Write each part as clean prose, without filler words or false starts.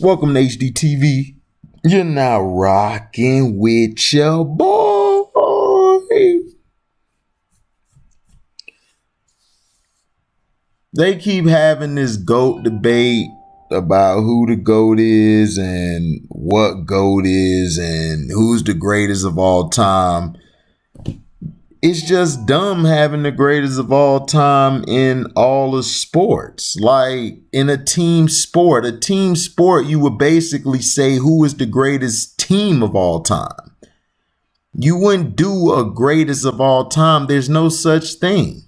Welcome to HDTV. You're now rocking with your boy. They keep having this GOAT debate about who the GOAT is and what GOAT is and who's the greatest of all time. It's just dumb having the greatest of all time in all of sports. Like in a team sport, you would basically say who is the greatest team of all time. You wouldn't do a greatest of all time. There's no such thing.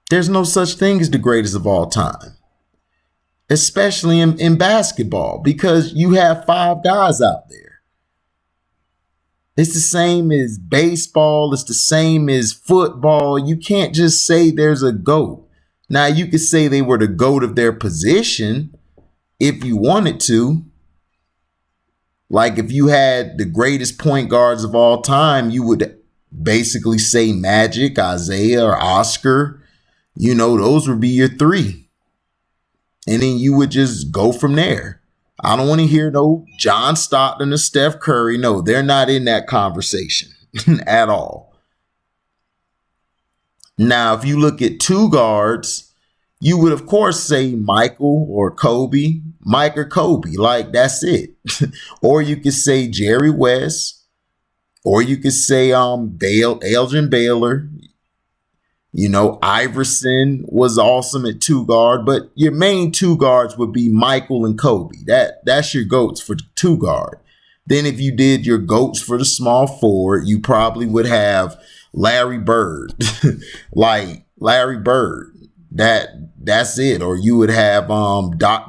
There's no such thing as the greatest of all time, especially in basketball, because you have five guys out there. It's the same as baseball. It's the same as football. You can't just say there's a GOAT. Now, you could say they were the GOAT of their position if you wanted to. Like if you had the greatest point guards of all time, you would basically say Magic, Isaiah, or Oscar. You know, those would be your three. And then you would just go from there. I don't want to hear no John Stockton or Steph Curry. No, they're not in that conversation at all. Now, if you look at two guards, you would, of course, say Michael or Kobe. Mike or Kobe, like that's it. Or you could say Jerry West. Or you could say Elgin Baylor. You know, Iverson was awesome at two guard, but your main two guards would be Michael and Kobe. That's your GOATs for two guard. Then if you did your GOATs for the small forward, you probably would have Larry Bird. Like Larry Bird. That's it. Or you would have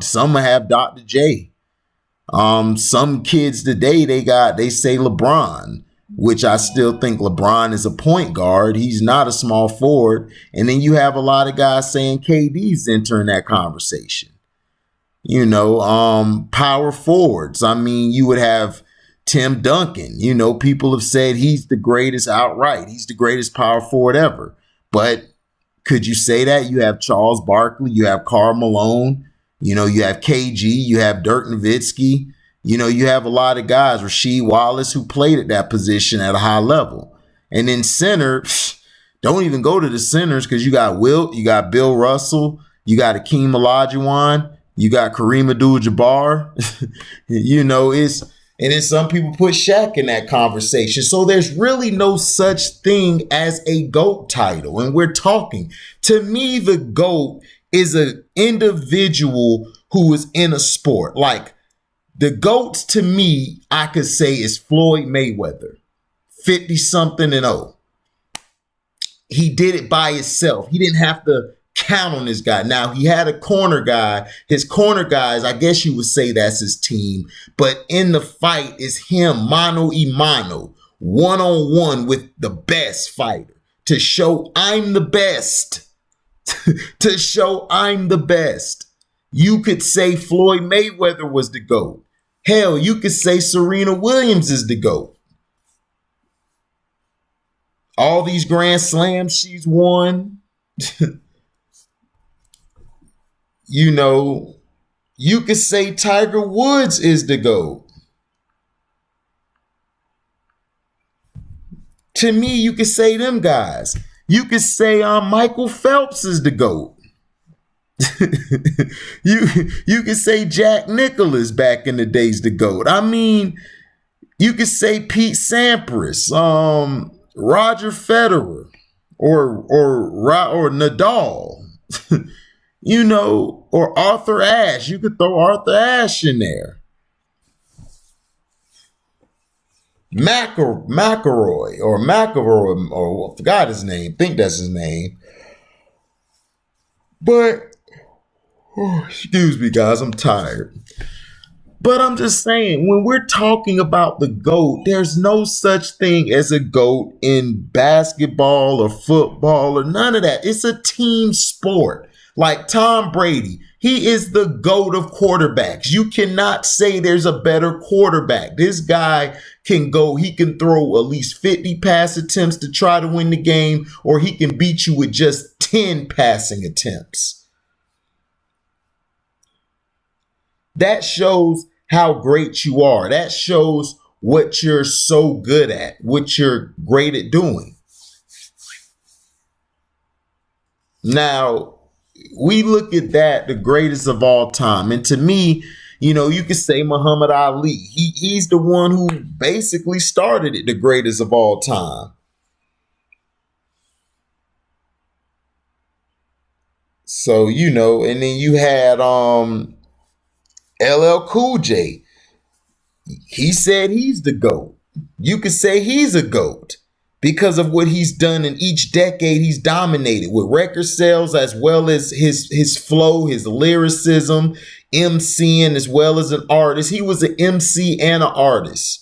some would have Dr. J. Some kids today they say LeBron, which I still think LeBron is a point guard. He's not a small forward. And then you have a lot of guys saying KD's entering that conversation. You know, power forwards. I mean, you would have Tim Duncan. You know, people have said he's the greatest outright. He's the greatest power forward ever. But could you say that? You have Charles Barkley. You have Karl Malone. You know, you have KG. You have Dirk Nowitzki. You know, you have a lot of guys, Rasheed Wallace, who played at that position at a high level. And then center, don't even go to the centers because you got Wilt, you got Bill Russell, you got Akeem Olajuwon, you got Kareem Abdul-Jabbar. You know, and then some people put Shaq in that conversation. So there's really no such thing as a GOAT title. And we're talking, to me, the GOAT is an individual who is in a sport. Like, the GOATs to me, I could say is Floyd Mayweather, 50-something and 0. He did it by himself. He didn't have to count on this guy. Now, he had a corner guy. His corner guys, I guess you would say that's his team. But in the fight is him, mano a mano, one-on-one with the best fighter to show I'm the best. To show I'm the best. You could say Floyd Mayweather was the GOAT. Hell, you could say Serena Williams is the GOAT. All these Grand Slams she's won. You know, you could say Tiger Woods is the GOAT. To me, you could say them guys. You could say Michael Phelps is the GOAT. You could say Jack Nicklaus back in the days the GOAT. I mean, you could say Pete Sampras, Roger Federer, or Nadal, you know, or Arthur Ashe. You could throw Arthur Ashe in there. McElroy, or I forgot his name. I think that's his name. But excuse me, guys, I'm tired. But I'm just saying, when we're talking about the GOAT, there's no such thing as a GOAT in basketball or football or none of that. It's a team sport. Like Tom Brady, he is the GOAT of quarterbacks. You cannot say there's a better quarterback. This guy can go, he can throw at least 50 pass attempts to try to win the game, or he can beat you with just 10 passing attempts. That shows how great you are. That shows what you're so good at, what you're great at doing. Now, we look at that, the greatest of all time. And to me, you could say Muhammad Ali. He's the one who basically started it, the greatest of all time. So, and then you had LL Cool J. He said he's the GOAT. You could say he's a GOAT because of what he's done in each decade. He's dominated with record sales as well as his flow, his lyricism, MCing as well as an artist. He was an MC and an artist.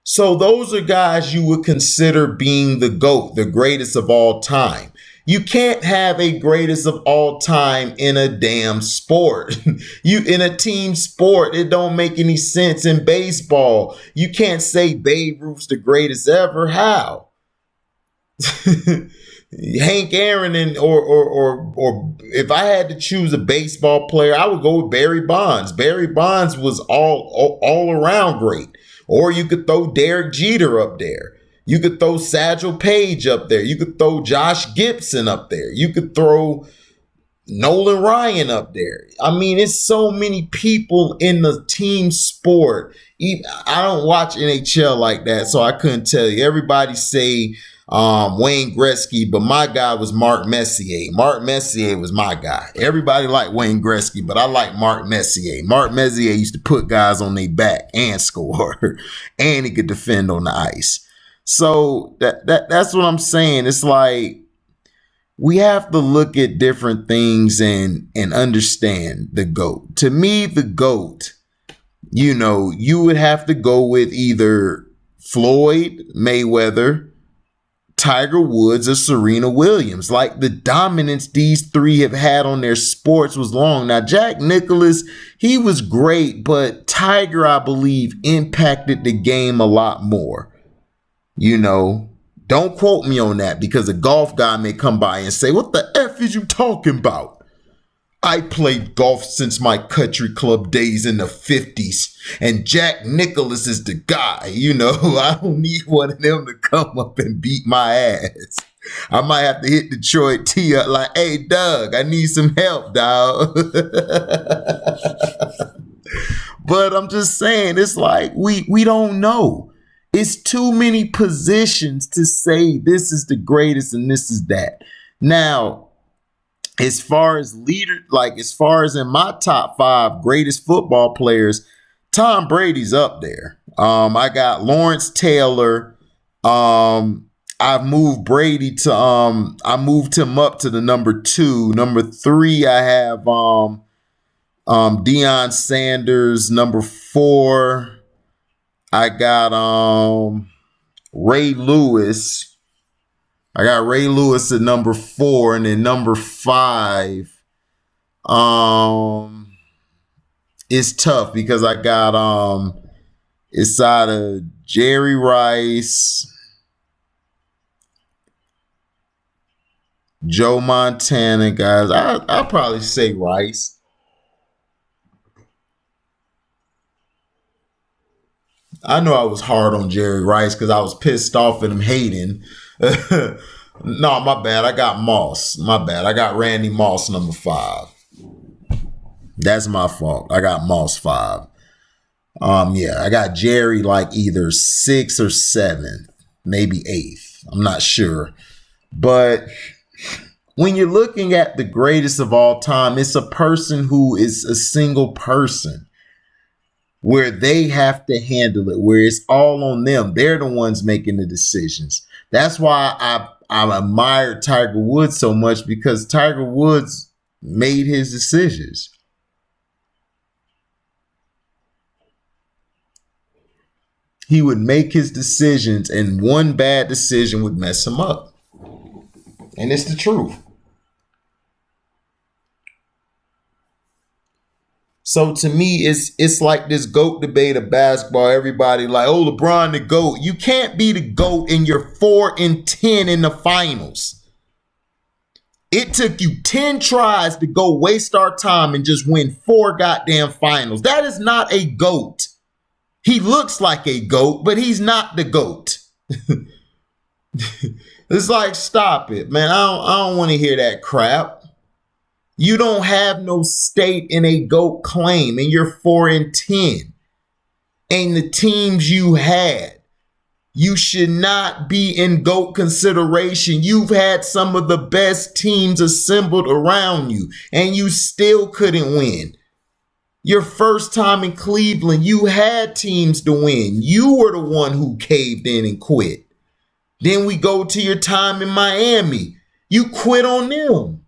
So those are guys you would consider being the GOAT, the greatest of all time. You can't have a greatest of all time in a damn sport. You in a team sport, it don't make any sense. In baseball, you can't say Babe Ruth's the greatest ever. How? Hank Aaron or if I had to choose a baseball player, I would go with Barry Bonds. Barry Bonds was all around great. Or you could throw Derek Jeter up there. You could throw Satchel Paige up there. You could throw Josh Gibson up there. You could throw Nolan Ryan up there. I mean, it's so many people in the team sport. I don't watch NHL like that, so I couldn't tell you. Everybody say Wayne Gretzky, but my guy was Mark Messier. Mark Messier was my guy. Everybody liked Wayne Gretzky, but I like Mark Messier. Mark Messier used to put guys on their back and score, and he could defend on the ice. So that's what I'm saying. It's like we have to look at different things and understand the GOAT. To me, the GOAT, you would have to go with either Floyd Mayweather, Tiger Woods, or Serena Williams. Like the dominance these three have had on their sports was long. Now, Jack Nicklaus, he was great, but Tiger, I believe, impacted the game a lot more. Don't quote me on that because a golf guy may come by and say, what the F is you talking about? I played golf since my country club days in the 50s, and Jack Nicklaus is the guy. I don't need one of them to come up and beat my ass. I might have to hit Detroit T up like, hey, Doug, I need some help, dog. But I'm just saying, it's like we don't know. It's too many positions to say this is the greatest and this is that. Now, as far as as far as in my top 5 greatest football players, Tom Brady's up there. I got Lawrence Taylor. I've moved Brady to I moved him up to the number 2. Number 3, I have Deion Sanders. Number 4, I got Ray Lewis. I got Ray Lewis at number 4, and then number 5. It's tough because I got it's out of Jerry Rice, Joe Montana, guys. I'll probably say Rice. I know I was hard on Jerry Rice because I was pissed off at him hating. No, my bad. I got Moss. My bad. I got Randy Moss, number 5. That's my fault. I got Moss 5. Yeah, I got Jerry like either 6th or 7th, maybe 8th. I'm not sure. But when you're looking at the greatest of all time, it's a person who is a single person, where they have to handle it, where it's all on them. They're the ones making the decisions. That's why I admired Tiger Woods so much, because Tiger Woods made his decisions. He would make his decisions, and one bad decision would mess him up. And it's the truth. So to me, it's like this GOAT debate of basketball. Everybody like, oh, LeBron the GOAT. You can't be the GOAT and you're 4-10 in the finals. It took you 10 tries to go waste our time and just win 4 goddamn finals. That is not a GOAT. He looks like a GOAT, but he's not the GOAT. It's like, stop it, man. I don't want to hear that crap. You don't have no stake in a GOAT claim, and you're 4-10. And the teams you had, you should not be in GOAT consideration. You've had some of the best teams assembled around you, and you still couldn't win. Your first time in Cleveland, you had teams to win. You were the one who caved in and quit. Then we go to your time in Miami. You quit on them.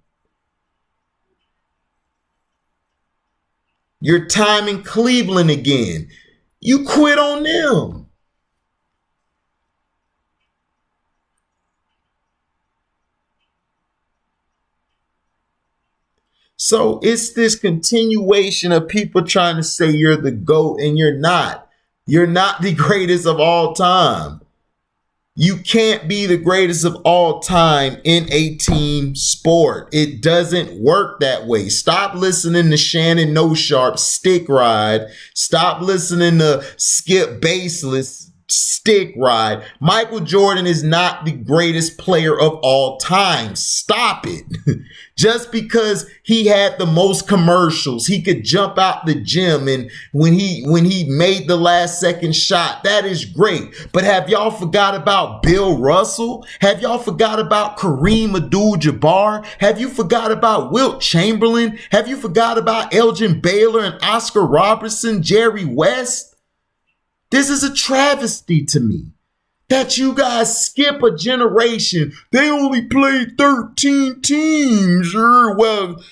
Your time in Cleveland again. You quit on them. So it's this continuation of people trying to say you're the GOAT, and you're not. You're not the greatest of all time. You can't be the greatest of all time in a team sport. It doesn't work that way. Stop listening to Shannon No Sharp stick ride. Stop listening to Skip Baseless stick ride. Michael Jordan is not the greatest player of all time. Stop it. Just because he had the most commercials, he could jump out the gym, and when he made the last second shot, that is great. But have y'all forgot about Bill Russell? Have y'all forgot about Kareem Abdul-Jabbar? Have you forgot about Wilt Chamberlain? Have you forgot about Elgin Baylor and Oscar Robertson, Jerry West? This is a travesty to me that you guys skip a generation. They only played 13 teams. Well,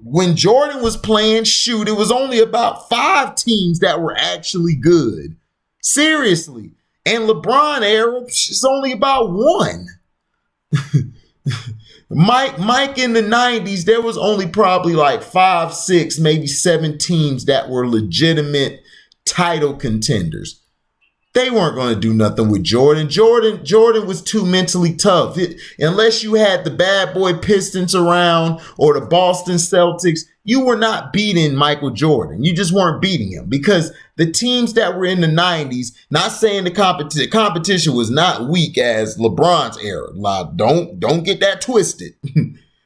when Jordan was playing, shoot, it was only about 5 teams that were actually good. Seriously. And LeBron era, it's only about 1. Mike in the 90s, there was only probably like 5, 6, maybe 7 teams that were legitimate title contenders. They weren't going to do nothing with Jordan. Jordan was too mentally tough. Unless you had the bad boy Pistons around or the Boston Celtics, you were not beating Michael Jordan. You just weren't beating him, because the teams that were in the 90s, not saying the competition was not weak as LeBron's era. Don't get that twisted.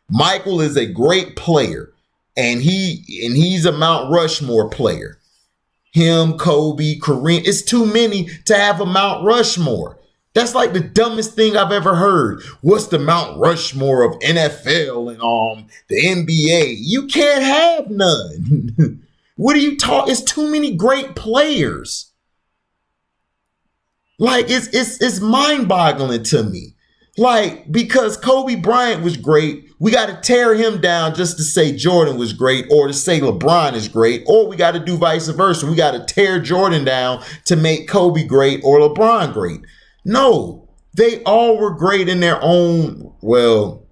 Michael is a great player, and he's a Mount Rushmore player. Him, Kobe, Kareem. It's too many to have a Mount Rushmore. That's like the dumbest thing I've ever heard. What's the Mount Rushmore of NFL and the NBA? You can't have none. What are you talking? It's too many great players. Like it's mind-boggling to me. Like, because Kobe Bryant was great, we got to tear him down just to say Jordan was great, or to say LeBron is great, or we got to do vice versa. We got to tear Jordan down to make Kobe great or LeBron great. No, they all were great in their own. Well,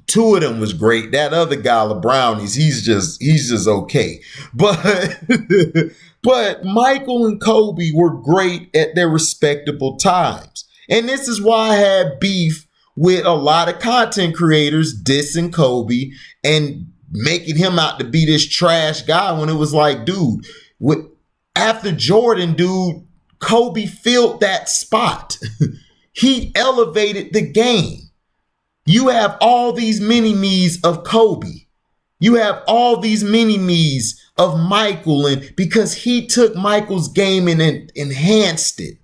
2 of them was great. That other guy, LeBron, he's just okay. But Michael and Kobe were great at their respectable times. And this is why I had beef with a lot of content creators dissing Kobe and making him out to be this trash guy, when it was like, dude, after Jordan, dude, Kobe filled that spot. He elevated the game. You have all these mini-me's of Kobe. You have all these mini-me's of Michael, and because he took Michael's game and enhanced it.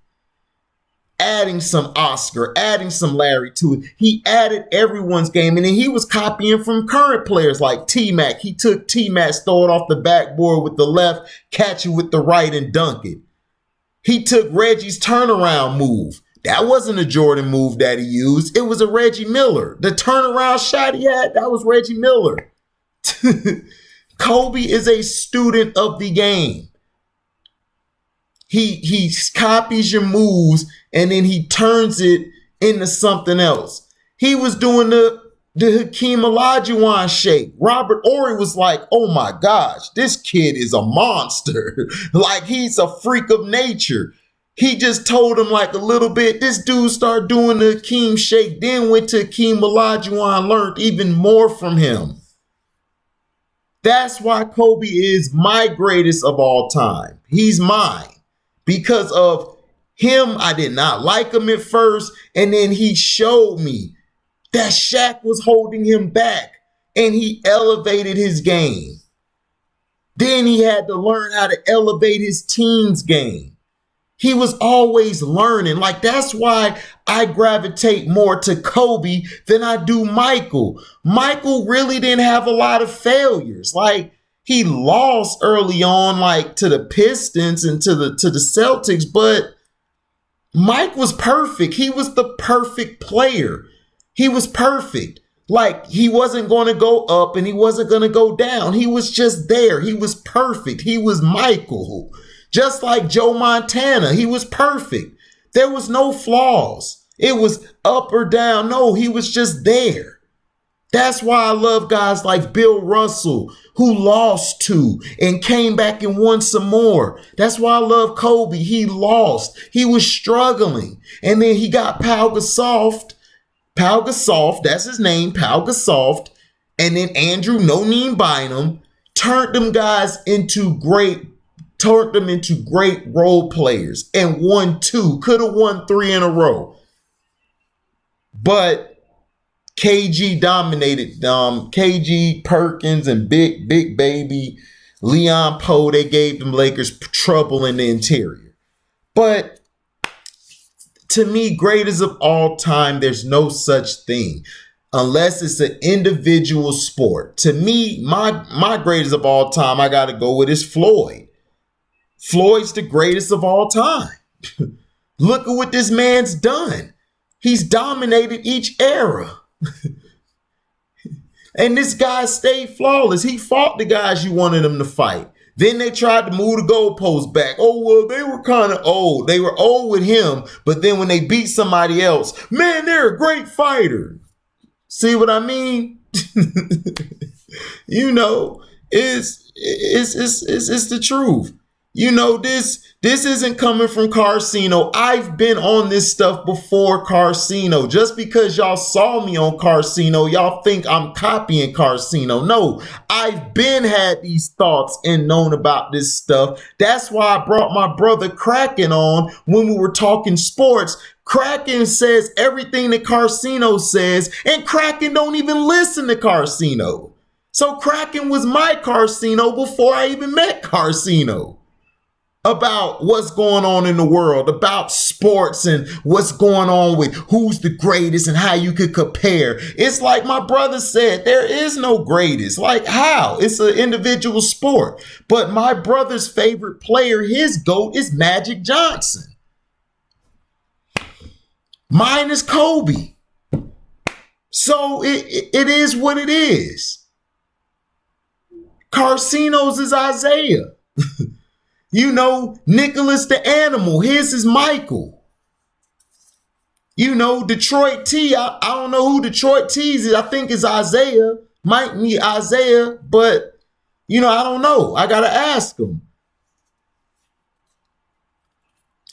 Adding some Oscar, adding some Larry to it. He added everyone's game, and then he was copying from current players like T-Mac. He took T-Mac, throw it off the backboard with the left, catch it with the right, and dunk it. He took Reggie's turnaround move. That wasn't a Jordan move that he used. It was a Reggie Miller. The turnaround shot he had, that was Reggie Miller. Kobe is a student of the game. He copies your moves, and then he turns it into something else. He was doing the Hakeem Olajuwon shake. Robert Horry was like, oh my gosh, this kid is a monster. Like, he's a freak of nature. He just told him like a little bit. This dude started doing the Akeem shake, then went to Akeem Olajuwon, learned even more from him. That's why Kobe is my greatest of all time. He's mine. Because of him, I did not like him at first, and then he showed me that Shaq was holding him back, and he elevated his game. Then he had to learn how to elevate his team's game. He was always learning. Like, that's why I gravitate more to Kobe than I do Michael. Michael really didn't have a lot of failures. Like, he lost early on, like to the Pistons and to the Celtics, but Mike was perfect. He was the perfect player. He was perfect. Like, he wasn't going to go up and he wasn't going to go down. He was just there. He was perfect. He was Michael. Just like Joe Montana, he was perfect. There was no flaws. It was up or down. No, he was just there. That's why I love guys like Bill Russell, who lost two and came back and won some more. That's why I love Kobe. He lost. He was struggling. And then he got Pau Gasol. Pau Gasol, that's his name, Pau Gasol. And then Andrew No Name Bynum turned them into great role players and won two. Could have won three in a row. But KG dominated them. KG, Perkins, and Big Baby, Leon Poe, they gave them Lakers trouble in the interior. But to me, greatest of all time, there's no such thing. Unless it's an individual sport. To me, my greatest of all time, I got to go with is Floyd. Floyd's the greatest of all time. Look at what this man's done. He's dominated each era. And this guy stayed flawless. He fought the guys you wanted him to fight. Then they tried to move the goalposts back. Oh, well, they were kind of old. They were old with him. But then when they beat somebody else, man, they're a great fighter. See what I mean? You know, it's the truth. You know, this isn't coming from Carcino. I've been on this stuff before Carcino. Just because y'all saw me on Carcino, y'all think I'm copying Carcino. No, I've been had these thoughts and known about this stuff. That's why I brought my brother Kraken on when we were talking sports. Kraken says everything that Carcino says, and Kraken don't even listen to Carcino. So Kraken was my Carcino before I even met Carcino. About what's going on in the world, about sports and what's going on with who's the greatest and how you could compare. It's like my brother said, there is no greatest. Like, how? It's an individual sport. But my brother's favorite player, his GOAT, is Magic Johnson. Mine is Kobe. So it is what it is. Carcino's is Isaiah. You know, Nicholas the Animal, his is Michael. You know, Detroit T, I don't know who Detroit T is. I think it's Isaiah. Might be Isaiah, but, you know, I don't know. I got to ask him.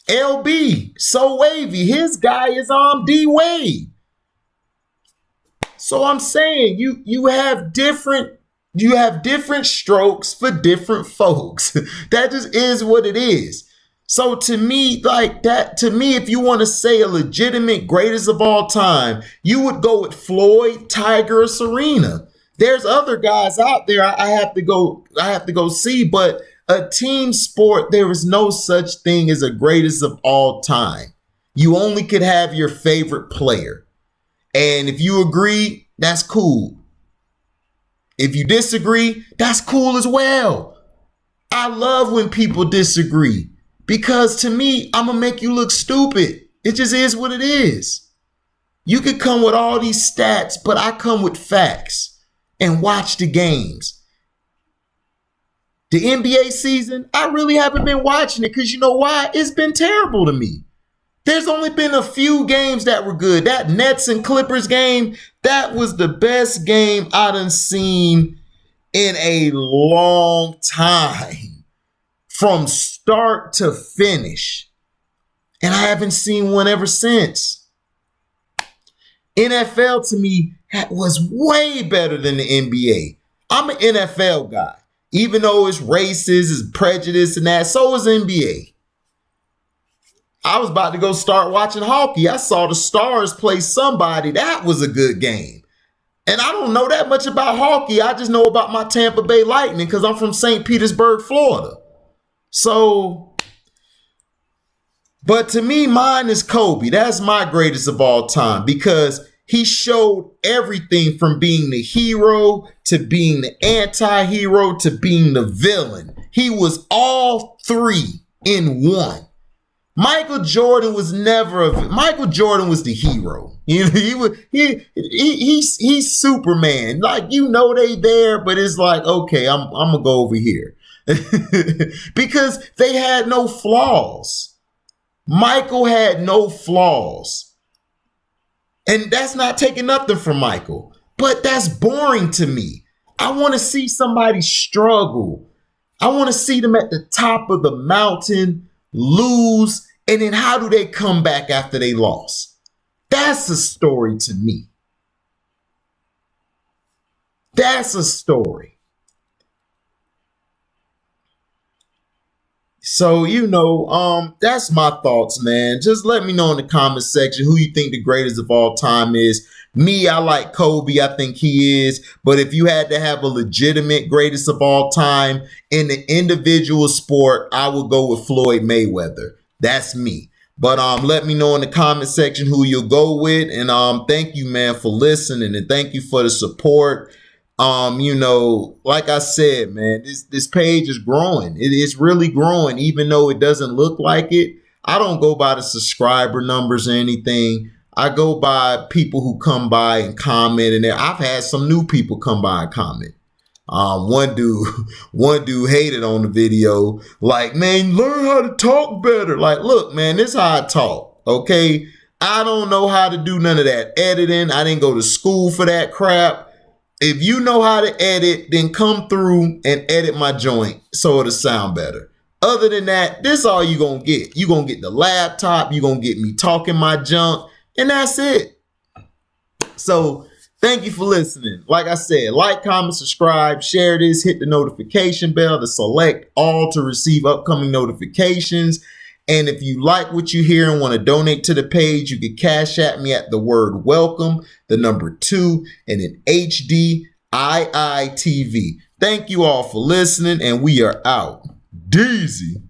LB, So Wavy, his guy is D Wade. So I'm saying you have different strokes for different folks. That just is what it is. So to me, like that, if you want to say a legitimate greatest of all time, you would go with Floyd, Tiger, or Serena. There's other guys out there I have to go see, but a team sport, there is no such thing as a greatest of all time. You only could have your favorite player. And if you agree, that's cool. If you disagree, that's cool as well. I love when people disagree because to me, I'm going to make you look stupid. It just is what it is. You could come with all these stats, but I come with facts and watch the games. The NBA season, I really haven't been watching it because you know why? It's been terrible to me. There's only been a few games that were good. That Nets and Clippers game, that was the best game I done seen in a long time. From start to finish. And I haven't seen one ever since. NFL to me was way better than the NBA. I'm an NFL guy. Even though it's racist, it's prejudice and that, so is NBA. I was about to go start watching hockey. I saw the Stars play somebody. That was a good game. And I don't know that much about hockey. I just know about my Tampa Bay Lightning because I'm from St. Petersburg, Florida. So, but to me, mine is Kobe. That's my greatest of all time because he showed everything from being the hero to being the anti-hero to being the villain. He was all three in one. Michael Jordan was never Michael Jordan was the hero. He's Superman. Like, they there, but it's like, okay, I'm gonna go over here. Because they had no flaws. Michael had no flaws. And that's not taking nothing from Michael, but that's boring to me. I want to see somebody struggle. I want to see them at the top of the mountain, lose, and then how do they come back after they lost? That's a story to me. That's a story. So, that's my thoughts, man. Just let me know in the comment section who you think the greatest of all time is. Me, I like Kobe. I think he is. But if you had to have a legitimate greatest of all time in the individual sport, I would go with Floyd Mayweather. That's me. But let me know in the comment section who you'll go with. And thank you, man, for listening. And thank you for the support. Like I said, man, this page is growing. It's really growing, even though it doesn't look like it. I don't go by the subscriber numbers or anything. I go by people who come by and comment. And I've had some new people come by and comment. One dude hated on the video. Like, man, learn how to talk better. Like, look, man, this is how I talk. Okay. I don't know how to do none of that editing. I didn't go to school for that crap. If you know how to edit, then come through and edit my joint so it'll sound better. Other than that, this is all you're going to get. You're going to get the laptop. You're going to get me talking my junk. And that's it. So thank you for listening. Like I said, like, comment, subscribe, share this, hit the notification bell to select all to receive upcoming notifications. And if you like what you hear and want to donate to the page, you can cash at me at the word welcome, the number 2, and an HDIITV. Thank you all for listening, and we are out. Deezy.